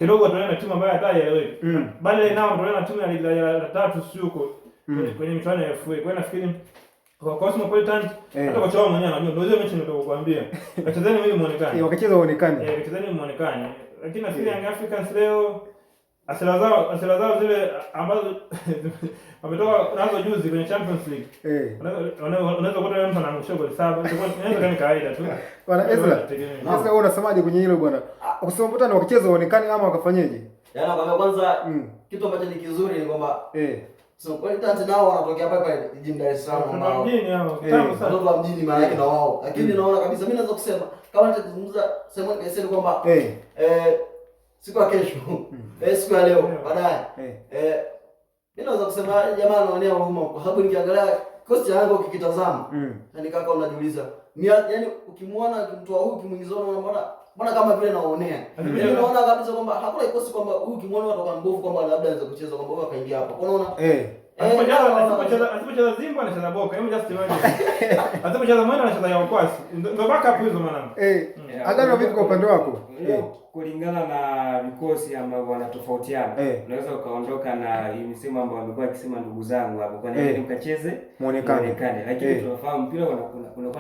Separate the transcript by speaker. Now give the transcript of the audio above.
Speaker 1: kidogo tunaenda timu ambayo hata haieleweki. Bali nao tunaenda timu ya ligi ya tatu sio huko kwenye michuano ya FA. Kwa hiyo nafikiri kwa Cosmopolitan hata kocha wao mwenyewe anajua ndio hiyo mechi ndio kukuambia. Wachezeni mimi muonekane.
Speaker 2: Wakacheza muonekane.
Speaker 1: Wachezeni muonekane. Lakini nafikiri Young Africans leo asila zao zile ambazo wametoka nazo juzi kwenye Champions League. Unaweza kuona mtu anaangusha goli 7. Inaweza kama kawaida tu.
Speaker 2: Bwana Ezra. Sasa wewe unasemaje kwenye hilo bwana? Cosmopolitan wakicheza muonekane ama wakafanyaje?
Speaker 3: Yaani kwa kwanza kitu ambacho ni kizuri ni kwamba so kwa hiyo nao wanatokea hapa jijini Dar es Salaam
Speaker 1: na mjini hao. Kitabu sana.
Speaker 3: Ndio mjini maana yake na wao. Lakini naona kabisa mimi naweza kusema kama nitazungumza sema niseme kwamba siku ya kesho siku ya leo baadaye mimi naweza kusema jamaa anaonea huruma kwa sababu nikiangalia kosti yangu ukikitazama na nikaka unajiuliza yaani ukimwona mtu huyu kimuingizona mbona kama vile naonea. Mimi naona kabisa kwamba hakuna ikosi kwamba huyu kimwona watu kwa nguvu kwamba labda anaweza kucheza kwamba huyu akaingia hapa. Unaona?
Speaker 1: Asipocheza Zimba anacheza Boka. Hebu just imagine. Asipocheza Mwenda anacheza Yao Kwasi. Ndio backup hizo mwanangu.
Speaker 2: Adana vipi kwa upande wako?
Speaker 4: Kulingana na vikosi ambavyo wanatofautiana. Unaweza ukaondoka na msimu ambao wamekuwa akisema ndugu zangu hapo kwa nini mkacheze muonekane. Lakini tunafahamu mpira kuna